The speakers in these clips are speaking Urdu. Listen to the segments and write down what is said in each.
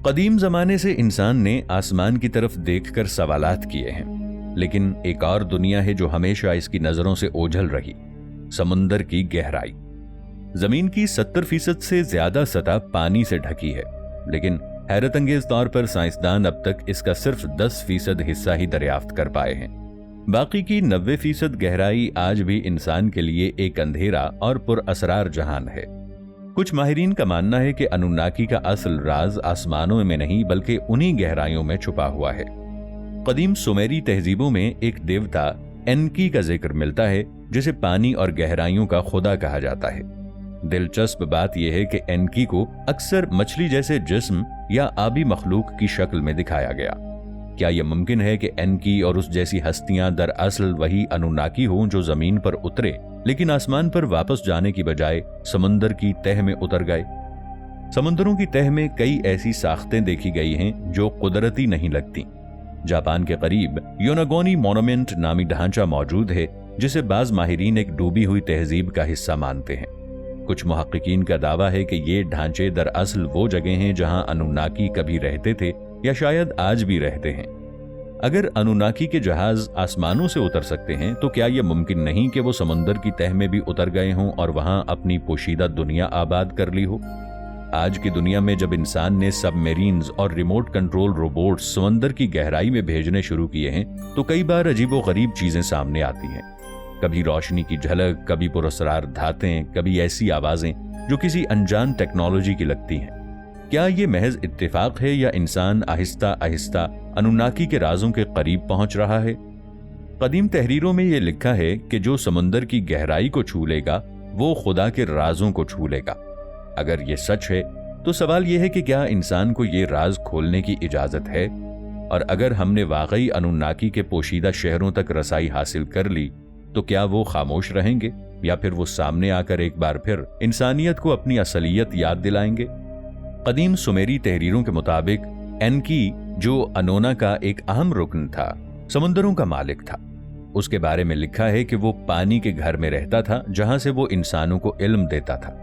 قدیم زمانے سے انسان نے آسمان کی طرف دیکھ کر سوالات کیے ہیں، لیکن ایک اور دنیا ہے جو ہمیشہ اس کی نظروں سے اوجھل رہی، سمندر کی گہرائی۔ زمین کی 70% سے زیادہ سطح پانی سے ڈھکی ہے، لیکن حیرت انگیز طور پر سائنسدان اب تک اس کا صرف 10% حصہ ہی دریافت کر پائے ہیں۔ باقی کی 90% گہرائی آج بھی انسان کے لیے ایک اندھیرا اور پر اسرار جہان ہے۔ کچھ ماہرین کا ماننا ہے کہ انوناکی کا اصل راز آسمانوں میں نہیں بلکہ انہی گہرائیوں میں چھپا ہوا ہے۔ قدیم سومیری تہذیبوں میں ایک دیوتا انکی کا ذکر ملتا ہے جسے پانی اور گہرائیوں کا خدا کہا جاتا ہے۔ دلچسپ بات یہ ہے کہ انکی کو اکثر مچھلی جیسے جسم یا آبی مخلوق کی شکل میں دکھایا گیا۔ کیا یہ ممکن ہے کہ انکی اور اس جیسی ہستیاں دراصل وہی انوناکی ہوں جو زمین پر اترے لیکن آسمان پر واپس جانے کی بجائے سمندر کی تہ میں اتر گئے؟ سمندروں کی تہ میں کئی ایسی ساختیں دیکھی گئی ہیں جو قدرتی نہیں لگتی۔ جاپان کے قریب یوناگونی مونومنٹ نامی ڈھانچہ موجود ہے جسے بعض ماہرین ایک ڈوبی ہوئی تہذیب کا حصہ مانتے ہیں۔ کچھ محققین کا دعویٰ ہے کہ یہ ڈھانچے دراصل وہ جگہ ہیں جہاں انوناکی کبھی رہتے تھے یا شاید آج بھی رہتے ہیں۔ اگر انوناکی کے جہاز آسمانوں سے اتر سکتے ہیں تو کیا یہ ممکن نہیں کہ وہ سمندر کی تہ میں بھی اتر گئے ہوں اور وہاں اپنی پوشیدہ دنیا آباد کر لی ہو؟ آج کی دنیا میں جب انسان نے سب میرینز اور ریموٹ کنٹرول روبوٹس سمندر کی گہرائی میں بھیجنے شروع کیے ہیں تو کئی بار عجیب و غریب چیزیں سامنے آتی ہیں۔ کبھی روشنی کی جھلک، کبھی پراسرار دھاتیں، کبھی ایسی آوازیں جو کسی انجان ٹیکنالوجی کی لگتی ہیں۔ کیا یہ محض اتفاق ہے یا انسان آہستہ آہستہ انوناکی کے رازوں کے قریب پہنچ رہا ہے؟ قدیم تحریروں میں یہ لکھا ہے کہ جو سمندر کی گہرائی کو چھو لے گا وہ خدا کے رازوں کو چھو لے گا۔ اگر یہ سچ ہے تو سوال یہ ہے کہ کیا انسان کو یہ راز کھولنے کی اجازت ہے؟ اور اگر ہم نے واقعی انوناکی کے پوشیدہ شہروں تک رسائی حاصل کر لی تو کیا وہ خاموش رہیں گے یا پھر وہ سامنے آ کر ایک بار پھر انسانیت کو اپنی اصلیت یاد دلائیں گے؟ قدیم سومیری تحریروں کے مطابق انکی جو انونا کا ایک اہم رکن تھا، سمندروں کا مالک تھا۔ اس کے بارے میں لکھا ہے کہ وہ پانی کے گھر میں رہتا تھا جہاں سے وہ انسانوں کو علم دیتا تھا۔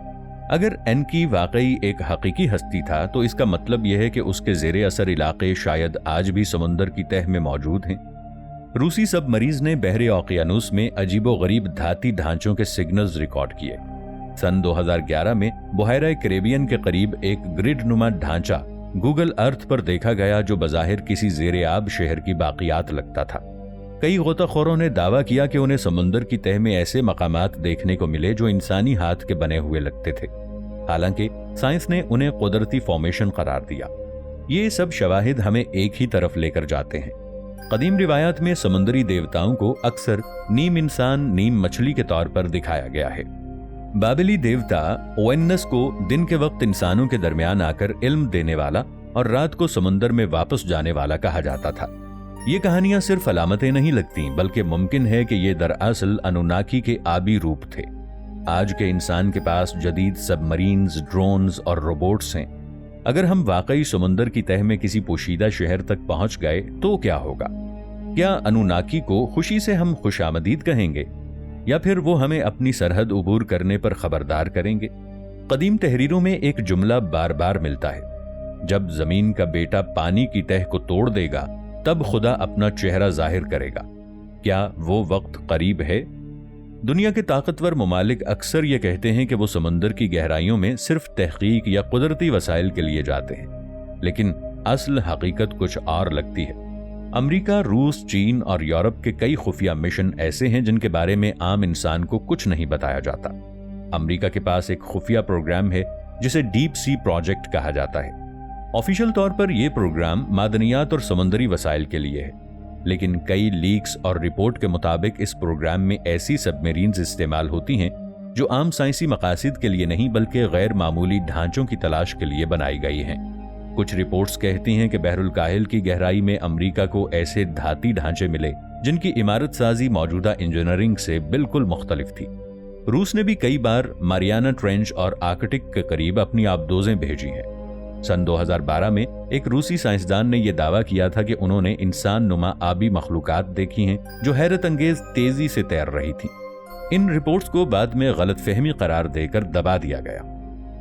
اگر انکی واقعی ایک حقیقی ہستی تھا تو اس کا مطلب یہ ہے کہ اس کے زیر اثر علاقے شاید آج بھی سمندر کی تہ میں موجود ہیں۔ روسی سب مریض نے بحر اوقیانوس میں عجیب و غریب دھاتی ڈھانچوں کے سگنلز ریکارڈ کیے۔ سن 2011 میں بحیرہ کیریبین کے قریب ایک گرڈ نما ڈھانچہ گوگل ارتھ پر دیکھا گیا جو بظاہر کسی زیر آب شہر کی باقیات لگتا تھا۔ کئی غوطہ خوروں نے دعویٰ کیا کہ انہیں سمندر کی تہ میں ایسے مقامات دیکھنے کو ملے جو انسانی ہاتھ کے بنے ہوئے لگتے تھے، حالانکہ سائنس نے انہیں قدرتی فارمیشن قرار دیا۔ یہ سب شواہد ہمیں ایک ہی طرف لے کر جاتے ہیں۔ قدیم روایات میں سمندری دیوتاؤں کو اکثر نیم انسان نیم مچھلی کے طور پر دکھایا گیا ہے۔ بابلی دیوتا اوینس کو دن کے وقت انسانوں کے درمیان آ کر علم دینے والا اور رات کو سمندر میں واپس جانے والا کہا جاتا تھا۔ یہ کہانیاں صرف علامتیں نہیں لگتیں بلکہ ممکن ہے کہ یہ دراصل انوناکی کے آبی روپ تھے۔ آج کے انسان کے پاس جدید سب مرینز، ڈرونز اور روبوٹس ہیں۔ اگر ہم واقعی سمندر کی تہ میں کسی پوشیدہ شہر تک پہنچ گئے تو کیا ہوگا؟ کیا انوناکی کو خوشی سے ہم خوش آمدید کہیں گے یا پھر وہ ہمیں اپنی سرحد عبور کرنے پر خبردار کریں گے؟ قدیم تحریروں میں ایک جملہ بار بار ملتا ہے، جب زمین کا بیٹا پانی کی تہ کو توڑ دے گا تب خدا اپنا چہرہ ظاہر کرے گا۔ کیا وہ وقت قریب ہے؟ دنیا کے طاقتور ممالک اکثر یہ کہتے ہیں کہ وہ سمندر کی گہرائیوں میں صرف تحقیق یا قدرتی وسائل کے لیے جاتے ہیں، لیکن اصل حقیقت کچھ اور لگتی ہے۔ امریکہ، روس، چین اور یورپ کے کئی خفیہ مشن ایسے ہیں جن کے بارے میں عام انسان کو کچھ نہیں بتایا جاتا۔ امریکہ کے پاس ایک خفیہ پروگرام ہے جسے ڈیپ سی پروجیکٹ کہا جاتا ہے۔ آفیشل طور پر یہ پروگرام معدنیات اور سمندری وسائل کے لیے ہے، لیکن کئی لیکس اور رپورٹ کے مطابق اس پروگرام میں ایسی سب میرینز استعمال ہوتی ہیں جو عام سائنسی مقاصد کے لیے نہیں بلکہ غیر معمولی ڈھانچوں کی تلاش کے لیے بنائی گئی ہیں۔ کچھ رپورٹس کہتی ہیں کہ بحر الکاہل کی گہرائی میں امریکہ کو ایسے دھاتی ڈھانچے ملے جن کی عمارت سازی موجودہ انجینئرنگ سے بالکل مختلف تھی۔ روس نے بھی کئی بار ماریانا ٹرینچ اور آرکٹک کے قریب اپنی آبدوزیں بھیجی ہیں۔ سن 2012 میں ایک روسی سائنسدان نے یہ دعویٰ کیا تھا کہ انہوں نے انسان نما آبی مخلوقات دیکھی ہیں جو حیرت انگیز تیزی سے تیر رہی تھیں۔ ان رپورٹس کو بعد میں غلط فہمی قرار دے کر دبا دیا گیا۔